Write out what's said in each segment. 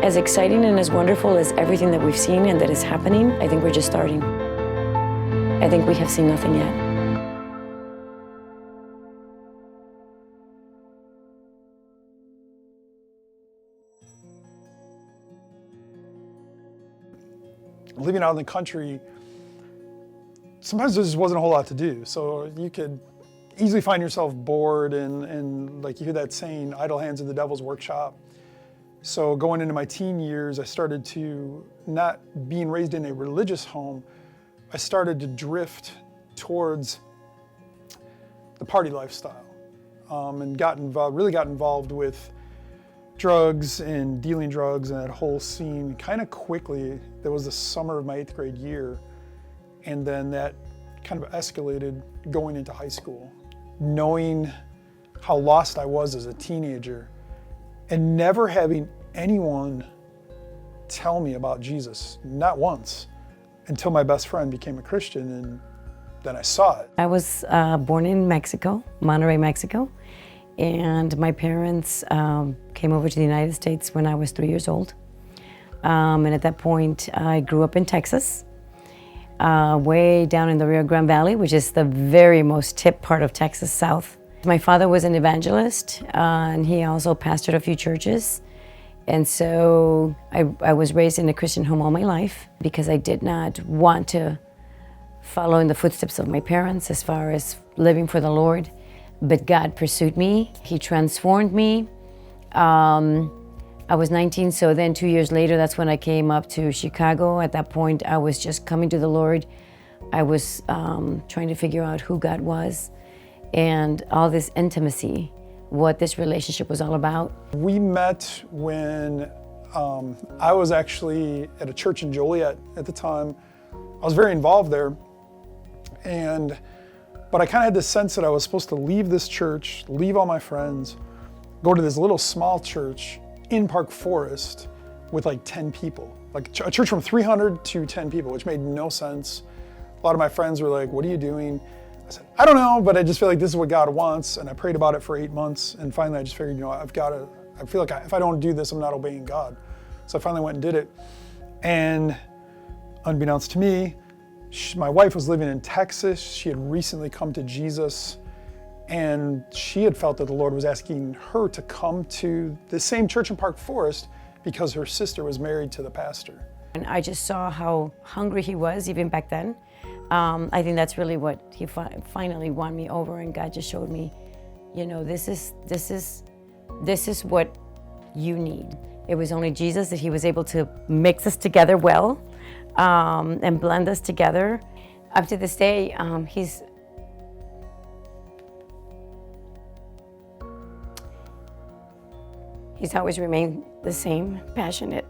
As exciting and as wonderful as everything that we've seen and that is happening, I think we're just starting. I think we have seen nothing yet. Living out in the country, sometimes there just wasn't a whole lot to do. So you could easily find yourself bored and like you hear that saying, idle hands in the devil's workshop. So going into my teen years, I started to, not being raised in a religious home, I started to drift towards the party lifestyle and really got involved with drugs and dealing drugs and that whole scene kind of quickly. There was the summer of my 8th grade year, and then that kind of escalated going into high school. Knowing how lost I was as a teenager and never having anyone tell me about Jesus, not once, until my best friend became a Christian, and then I saw it. I was born in Mexico, Monterrey, Mexico, and my parents came over to the United States when I was 3 years old. And at that point, I grew up in Texas, way down in the Rio Grande Valley, which is the very most tip part of Texas South. My father was an evangelist, and he also pastored a few churches. And so I was raised in a Christian home all my life because I did not want to follow in the footsteps of my parents as far as living for the Lord. But God pursued me. He transformed me. I was 19, so then 2 years later, that's when I came up to Chicago. At that point, I was just coming to the Lord. I was trying to figure out who God was and all this intimacy, what this relationship was all about. We met when I was actually at a church in Joliet at the time. I was very involved there, but I kind of had this sense that I was supposed to leave this church, leave all my friends, go to this little small church in Park Forest with like 10 people, like a church from 300 to 10 people, which made no sense. A lot of my friends were like, "What are you doing?" I said, "I don't know, but I just feel like this is what God wants." And I prayed about it for 8 months. And finally I just figured, I feel like if I don't do this, I'm not obeying God. So I finally went and did it. And unbeknownst to me, my wife was living in Texas. She had recently come to Jesus, and she had felt that the Lord was asking her to come to the same church in Park Forest because her sister was married to the pastor. And I just saw how hungry he was even back then. I think that's really what he finally won me over, and God just showed me, this is what you need. It was only Jesus that he was able to mix us together well and blend us together. Up to this day, he's always remained the same passionate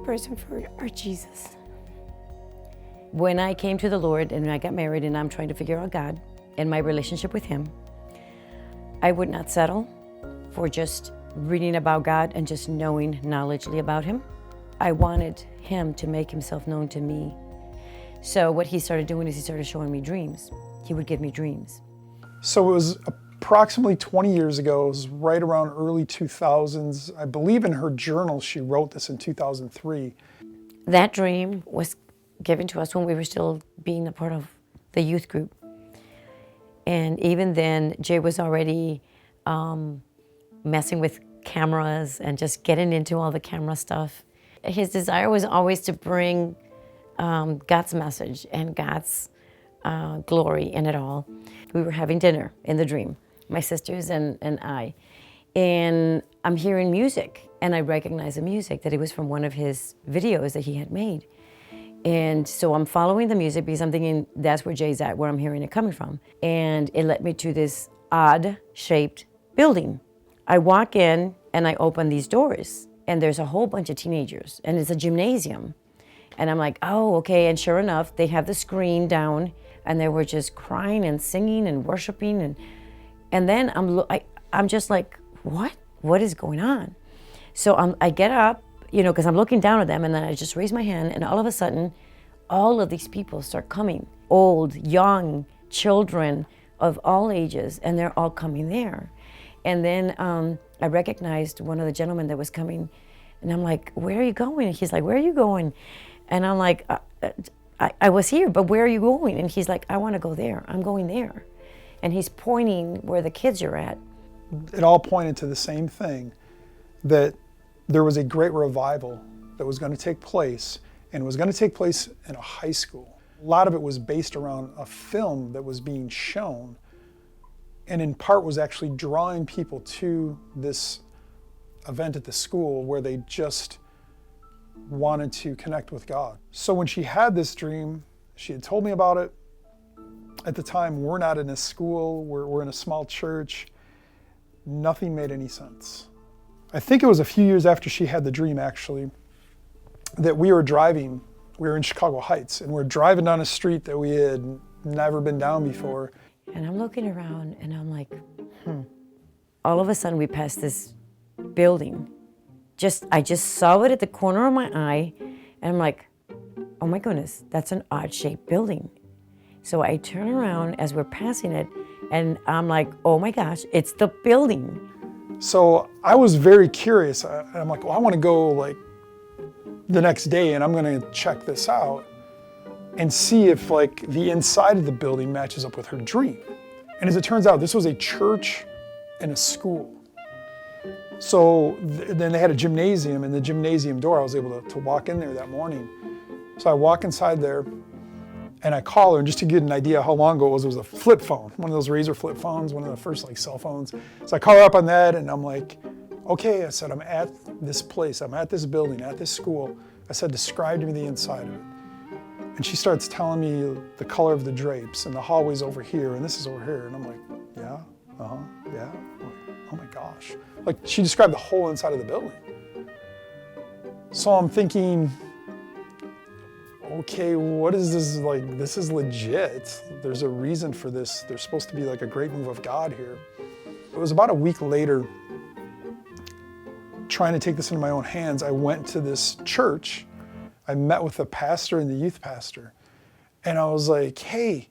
person for our Jesus. When I came to the Lord and I got married and I'm trying to figure out God and my relationship with him, I would not settle for just reading about God and just knowing knowledgeably about him. I wanted him to make himself known to me. So what he started doing is he started showing me dreams. He would give me dreams. So it was approximately 20 years ago. It was right around early 2000s. I believe in her journal she wrote this in 2003. That dream was given to us when we were still being a part of the youth group. And even then, Jay was already messing with cameras and just getting into all the camera stuff. His desire was always to bring God's message and God's glory in it all. We were having dinner in the dream, my sisters and I. And I'm hearing music, and I recognize the music, that it was from one of his videos that he had made. And so I'm following the music because I'm thinking that's where Jay's at, where I'm hearing it coming from. And it led me to this odd-shaped building. I walk in and I open these doors, and there's a whole bunch of teenagers, and it's a gymnasium. And I'm like, oh, okay. And sure enough, they have the screen down, and they were just crying and singing and worshiping. And then I'm just like, what? What is going on? So I get up, because I'm looking down at them, and then I just raise my hand, and all of a sudden, all of these people start coming, old, young, children of all ages, and they're all coming there. And then I recognized one of the gentlemen that was coming, and I'm like, where are you going? And he's like, where are you going? And I'm like, I was here, but where are you going? And he's like, I want to go there. I'm going there. And he's pointing where the kids are at. It all pointed to the same thing, that there was a great revival that was going to take place, and it was going to take place in a high school. A lot of it was based around a film that was being shown, and in part was actually drawing people to this event at the school where they just wanted to connect with God. So when she had this dream, she had told me about it. At the time, we're not in a school, we're in a small church. Nothing made any sense. I think it was a few years after she had the dream, actually, that we were driving. We were in Chicago Heights, and we're driving down a street that we had never been down before. And I'm looking around, and I'm like, All of a sudden, we passed this building. I just saw it at the corner of my eye, and I'm like, oh my goodness, that's an odd-shaped building. So I turn around as we're passing it, and I'm like, oh my gosh, it's the building. So I was very curious. I'm like, well, I want to go like the next day, and I'm going to check this out and see if like the inside of the building matches up with her dream. And as it turns out, this was a church and a school. So then they had a gymnasium, and the gymnasium door, I was able to walk in there that morning. So I walk inside there, and I call her, and just to get an idea how long ago it was a flip phone, one of those Razor flip phones, one of the first like cell phones. So I call her up on that, and I'm like, okay, I said, I'm at this place, I'm at this building, at this school. I said, describe to me the inside of it. And she starts telling me the color of the drapes, and the hallway's over here, and this is over here. And I'm like, yeah, yeah. I'm like, oh my gosh. Like, she described the whole inside of the building. So I'm thinking, okay, what is this like? This is legit. There's a reason for this. There's supposed to be like a great move of God here. It was about a week later, trying to take this into my own hands, I went to this church. I met with the pastor and the youth pastor. And I was like, hey,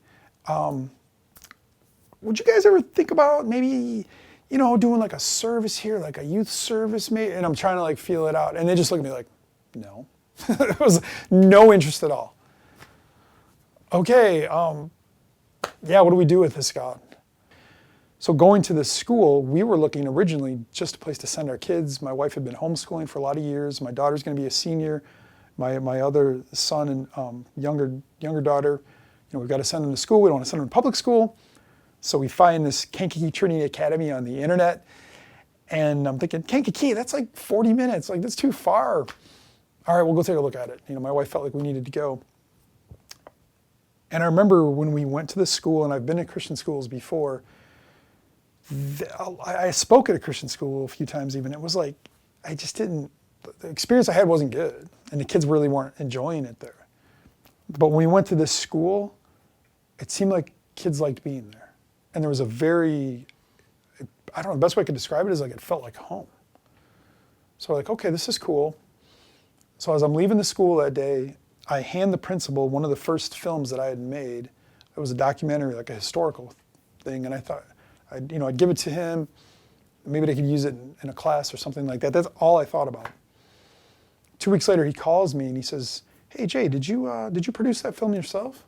would you guys ever think about maybe, doing like a service here, like a youth service maybe? And I'm trying to like feel it out. And they just looked at me like, no. It was no interest at all. Okay, yeah, what do we do with this, God? So going to this school, we were looking originally just a place to send our kids. My wife had been homeschooling for a lot of years. My daughter's going to be a senior. My other son and younger daughter, we've got to send them to school. We don't want to send them to public school. So we find this Kankakee Trinity Academy on the internet. And I'm thinking, Kankakee, that's like 40 minutes. Like, that's too far. All right, we'll go take a look at it. My wife felt like we needed to go. And I remember when we went to the school, and I've been in Christian schools before, I spoke at a Christian school a few times even. It was like, the experience I had wasn't good. And the kids really weren't enjoying it there. But when we went to this school, it seemed like kids liked being there. And there was a very, I don't know, the best way I could describe it is like it felt like home. So like, okay, this is cool. So as I'm leaving the school that day, I hand the principal one of the first films that I had made. It was a documentary, like a historical thing, and I thought, I'd give it to him. Maybe they could use it in a class or something like that. That's all I thought about. 2 weeks later, he calls me and he says, "Hey Jay, did you produce that film yourself?"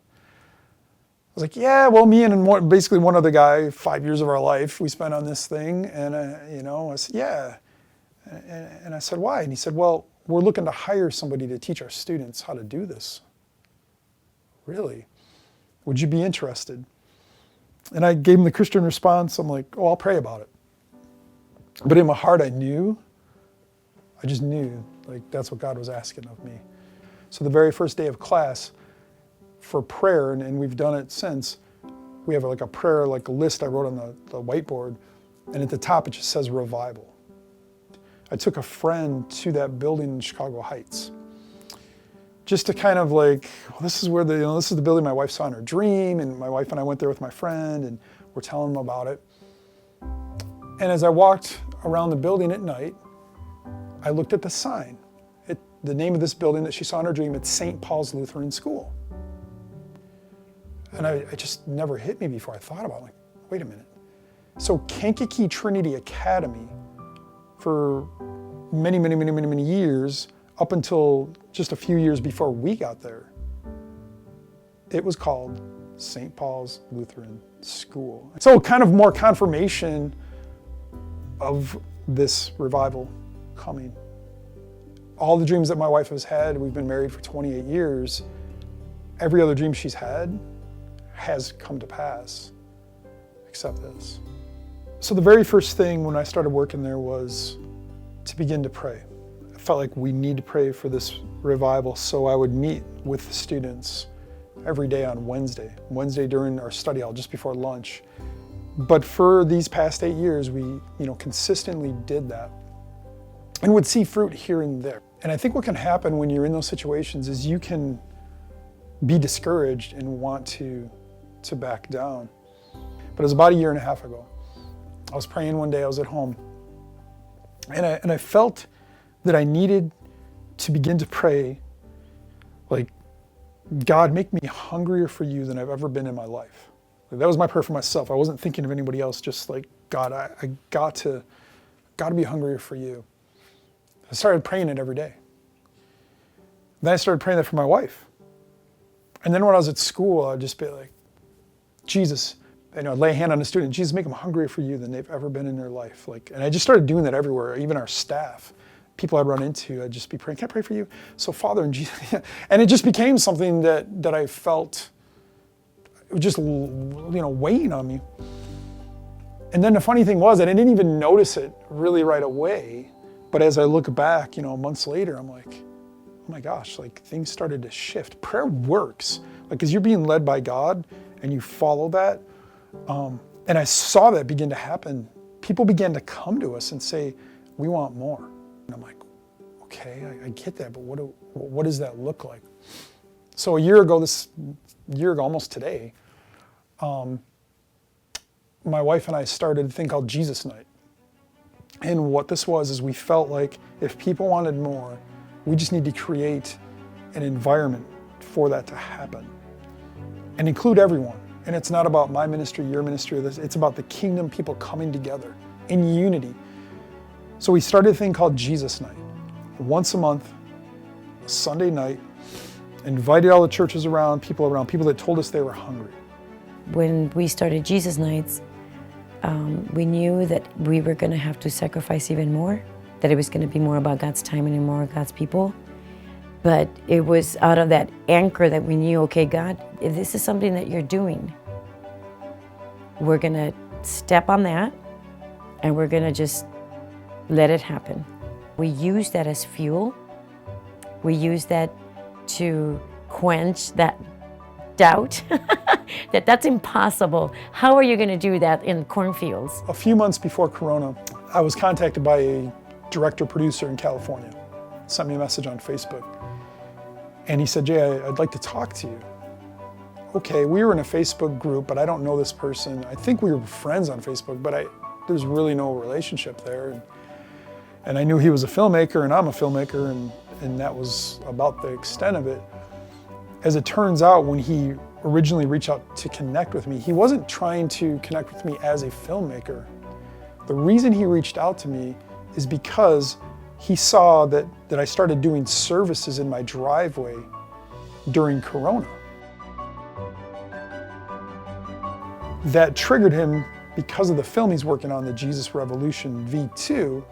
I was like, "Yeah, well, me and basically one other guy, 5 years of our life we spent on this thing." And I said, "Yeah," and I said, "Why?" And he said, "Well, we're looking to hire somebody to teach our students how to do this." Really? Would you be interested? And I gave him the Christian response. I'm like, "Oh, I'll pray about it." But in my heart, I just knew, like, that's what God was asking of me. So the very first day of class for prayer, and we've done it since, we have like a prayer, like a list I wrote on the whiteboard, and at the top it just says revival. I took a friend to that building in Chicago Heights, just to kind of like, well, this is where this is the building my wife saw in her dream, and my wife and I went there with my friend, and we're telling them about it. And as I walked around the building at night, I looked at the sign. The name of this building that she saw in her dream, it's St. Paul's Lutheran School. And it just never hit me before. I thought about it, like, wait a minute. So Kankakee Trinity Academy for many, many, many, many, many years, up until just a few years before we got there. It was called St. Paul's Lutheran School. So kind of more confirmation of this revival coming. All the dreams that my wife has had, we've been married for 28 years, every other dream she's had has come to pass, except this. So the very first thing when I started working there was to begin to pray. I felt like we need to pray for this revival, so I would meet with the students every day on Wednesday during our study hall, just before lunch. But for these past 8 years, we consistently did that and would see fruit here and there. And I think what can happen when you're in those situations is you can be discouraged and want to back down. But it was about 1.5 years ago. I was praying one day, I was at home, and I felt that I needed to begin to pray, like, God, make me hungrier for you than I've ever been in my life. Like, that was my prayer for myself. I wasn't thinking of anybody else, just like, God, I got to be hungrier for you. I started praying it every day. Then I started praying that for my wife. And then when I was at school, I'd just be like, Jesus, I'd lay a hand on a student, Jesus, make them hungrier for you than they've ever been in their life. And I just started doing that everywhere, even our staff. People I'd run into, I'd just be praying, can I pray for you? So Father, and Jesus, and it just became something that I felt just, weighing on me. And then the funny thing was, I didn't even notice it really right away. But as I look back, months later, I'm like, oh my gosh, like things started to shift. Prayer works. Like as you're being led by God and you follow that. And I saw that begin to happen. People began to come to us and say, we want more. And I'm like, okay, I get that, but what does that look like? So a year ago, almost today, my wife and I started a thing called Jesus Night. And what this was is we felt like if people wanted more, we just need to create an environment for that to happen and include everyone. And it's not about my ministry, your ministry, it's about the kingdom people coming together in unity. So we started a thing called Jesus Night. Once a month, Sunday night, invited all the churches around, people that told us they were hungry. When we started Jesus Nights, we knew that we were going to have to sacrifice even more, that it was going to be more about God's timing and more of God's people. But it was out of that anchor that we knew, okay, God, if this is something that you're doing, we're going to step on that and we're going to just let it happen. We use that as fuel. We use that to quench that doubt that that's impossible. How are you going to do that in cornfields? A few months before Corona, I was contacted by a director-producer in California. Sent me a message on Facebook. And he said, Jay, I'd like to talk to you. Okay, we were in a Facebook group, but I don't know this person. I think we were friends on Facebook, but there's really no relationship there. And I knew he was a filmmaker, and I'm a filmmaker, and that was about the extent of it. As it turns out, when he originally reached out to connect with me, he wasn't trying to connect with me as a filmmaker. The reason he reached out to me is because he saw that I started doing services in my driveway during Corona. That triggered him because of the film he's working on, the Jesus Revolution V2,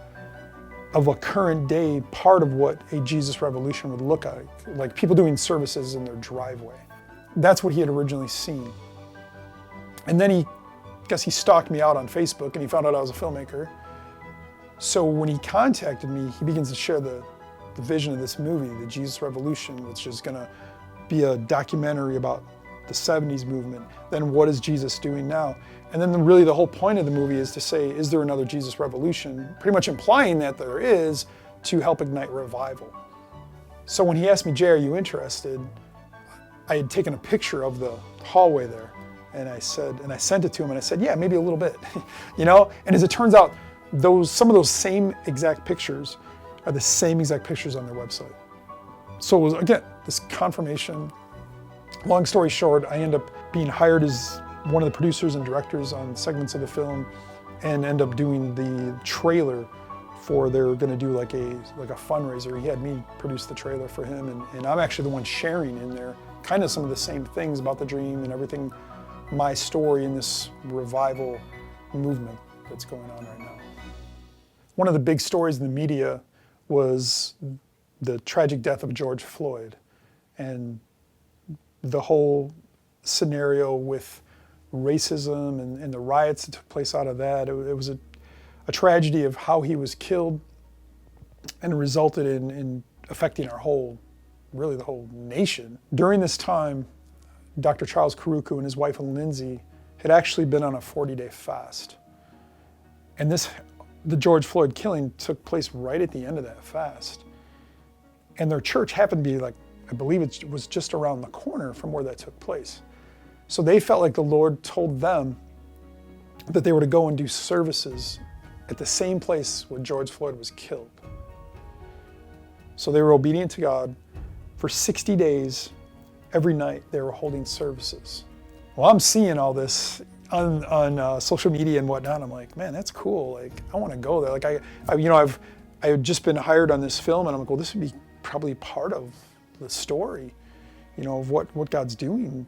of a current day part of what a Jesus Revolution would look like people doing services in their driveway. That's what he had originally seen. And then he stalked me out on Facebook and he found out I was a filmmaker. So when he contacted me, he begins to share the vision of this movie, the Jesus Revolution, which is gonna be a documentary about the 70s movement. Then what is Jesus doing now? And then really the whole point of the movie is to say, is there another Jesus Revolution? Pretty much implying that there is, to help ignite revival. So when he asked me, Jay, are you interested? I had taken a picture of the hallway there, and I sent it to him, and I said, yeah, maybe a little bit, And as it turns out, some of those same exact pictures are the same exact pictures on their website. So it was, again, this confirmation. Long story short, I end up being hired as one of the producers and directors on segments of the film, and end up doing the trailer for they were going to do like a fundraiser. He had me produce the trailer for him, and I'm actually the one sharing in there kind of some of the same things about the dream and everything, my story in this revival movement that's going on right now. One of the big stories in the media was the tragic death of George Floyd, and the whole scenario with racism and the riots that took place out of that. It was a tragedy of how he was killed, and it resulted in affecting our whole, really the whole nation. During this time, Dr. Charles Karuku and his wife Lindsay had actually been on a 40-day fast. And the George Floyd killing took place right at the end of that fast. And their church happened to be like, I believe it was just around the corner from where that took place. So they felt like the Lord told them that they were to go and do services at the same place where George Floyd was killed. So they were obedient to God. For 60 days, every night they were holding services. Well, I'm seeing all this on social media and whatnot. I'm like, man, that's cool. Like, I want to go there. Like, I had just been hired on this film, and I'm like, well, this would be probably part of the story, of what God's doing,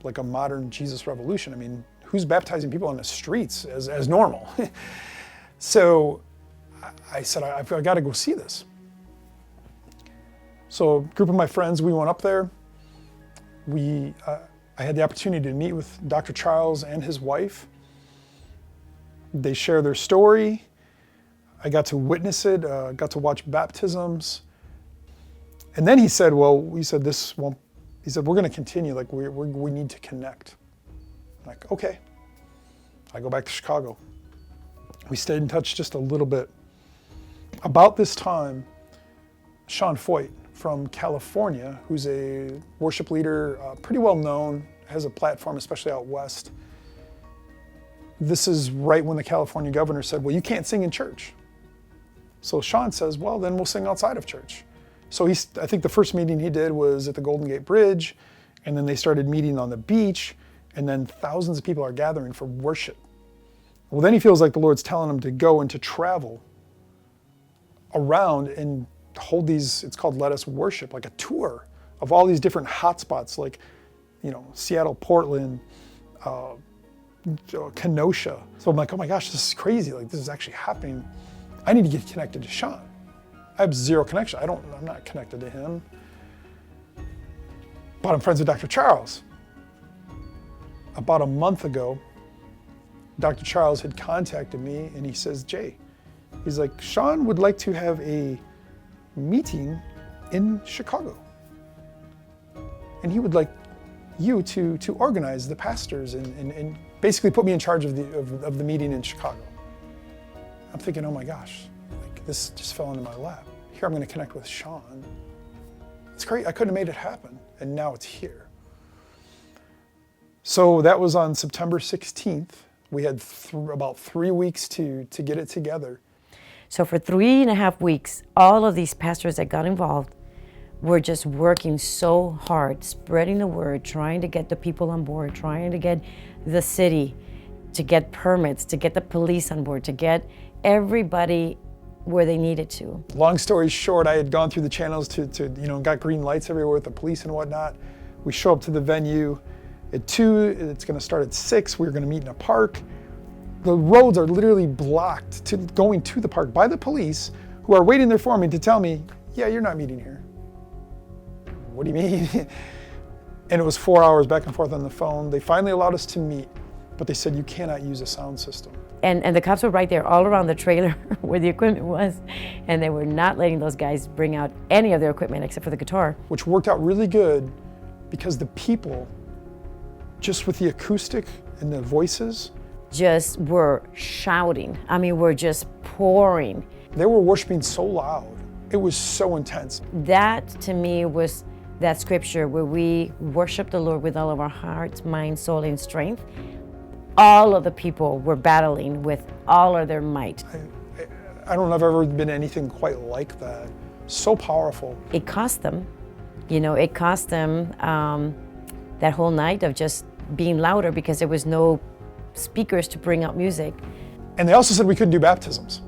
like a modern Jesus revolution. I mean, who's baptizing people on the streets as normal? So I said, I've got to go see this. So a group of my friends, we went up there. I had the opportunity to meet with Dr. Charles and his wife. They share their story. I got to witness it, got to watch baptisms. And then he said, this won't, he said, we're going to continue, like we need to connect. I'm like, okay. I go back to Chicago. We stayed in touch just a little bit. About this time, Sean Foyt from California, who's a worship leader, pretty well known, has a platform, especially out west. This is right when the California governor said, well, you can't sing in church. So Sean says, well, then we'll sing outside of church. So I think the first meeting he did was at the Golden Gate Bridge, and then they started meeting on the beach, and then thousands of people are gathering for worship. Well, then he feels like the Lord's telling him to go and to travel around and hold these, it's called Let Us Worship, like a tour of all these different hotspots, like, Seattle, Portland, Kenosha. So I'm like, oh my gosh, this is crazy. Like, this is actually happening. I need to get connected to Sean. I have zero connection. I'm not connected to him. But I'm friends with Dr. Charles. About a month ago, Dr. Charles had contacted me and he says, Jay, he's like, Sean would like to have a meeting in Chicago. And he would like you to organize the pastors and basically put me in charge of the meeting in Chicago. I'm thinking, oh my gosh, like this just fell into my lap. Here I'm going to connect with Sean. It's great. I couldn't have made it happen, and now it's here. So that was on September 16th. We had about 3 weeks to get it together. So for 3.5 weeks, all of these pastors that got involved were just working so hard, spreading the word, trying to get the people on board, trying to get the city, to get permits, to get the police on board, to get everybody where they needed to. Long story short, I had gone through the channels to got green lights everywhere with the police and whatnot. We show up to the venue at 2, it's gonna start at 6, we're gonna meet in a park. The roads are literally blocked to going to the park by the police, who are waiting there for me to tell me, yeah, you're not meeting here. What do you mean? And it was 4 hours back and forth on the phone. They finally allowed us to meet, but they said you cannot use a sound system. And the cops were right there all around the trailer where the equipment was, and they were not letting those guys bring out any of their equipment except for the guitar. Which worked out really good because the people, just with the acoustic and the voices, just were shouting. I mean, were just pouring. They were worshiping so loud. It was so intense. That to me was that scripture where we worship the Lord with all of our hearts, mind, soul, and strength. All of the people were battling with all of their might. I don't know if I've ever been anything quite like that. So powerful. It cost them, it cost them that whole night of just being louder because there was no speakers to bring out music. And they also said we couldn't do baptisms.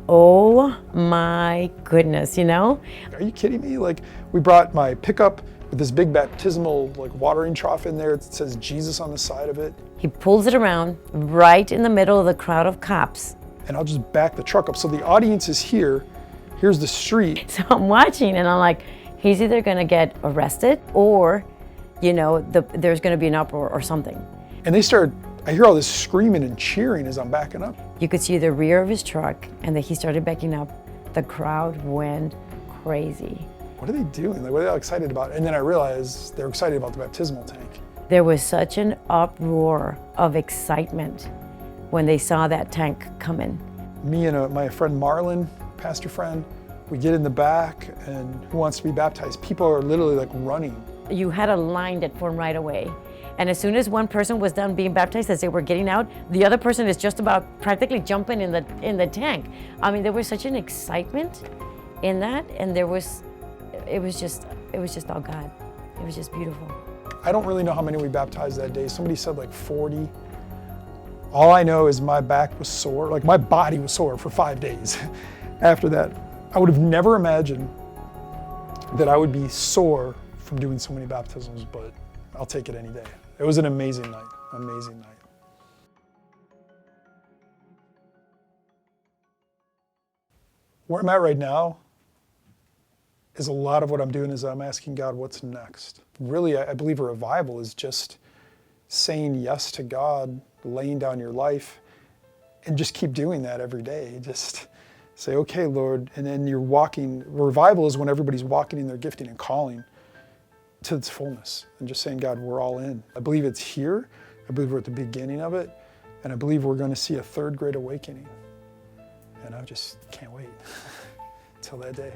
oh my goodness, you know? Are you kidding me? Like, we brought my pickup with this big baptismal like watering trough in there. It says Jesus on the side of it. He pulls it around right in the middle of the crowd of cops. And I'll just back the truck up. So the audience is here. Here's the street. So I'm watching and I'm like, he's either gonna get arrested or, you know, there's gonna be an uproar or something. And I hear all this screaming and cheering as I'm backing up. You could see the rear of his truck, and then he started backing up. The crowd went crazy. What are they doing? Like, what are they all excited about? And then I realized they're excited about the baptismal tank. There was such an uproar of excitement when they saw that tank coming. Me and my friend Marlon, pastor friend, we get in the back, and who wants to be baptized? People are literally like running. You had a line that formed right away. And as soon as one person was done being baptized, as they were getting out, the other person is just about practically jumping in the tank. I mean, there was such an excitement in that, and it was just all God. It was just beautiful. I don't really know how many we baptized that day. Somebody said like 40. All I know is my back was sore, like my body was sore for 5 days after that. I would have never imagined that I would be sore from doing so many baptisms, but I'll take it any day. It was an amazing night, amazing night. Where I'm at right now is a lot of what I'm doing is I'm asking God, what's next? Really, I believe a revival is just saying yes to God, laying down your life, and just keep doing that every day. Just say, okay, Lord, and then you're walking. Revival is when everybody's walking in their gifting and calling to its fullness and just saying, God, we're all in. I believe it's here. I believe we're at the beginning of it. And I believe we're going to see a third great awakening. And I just can't wait till that day.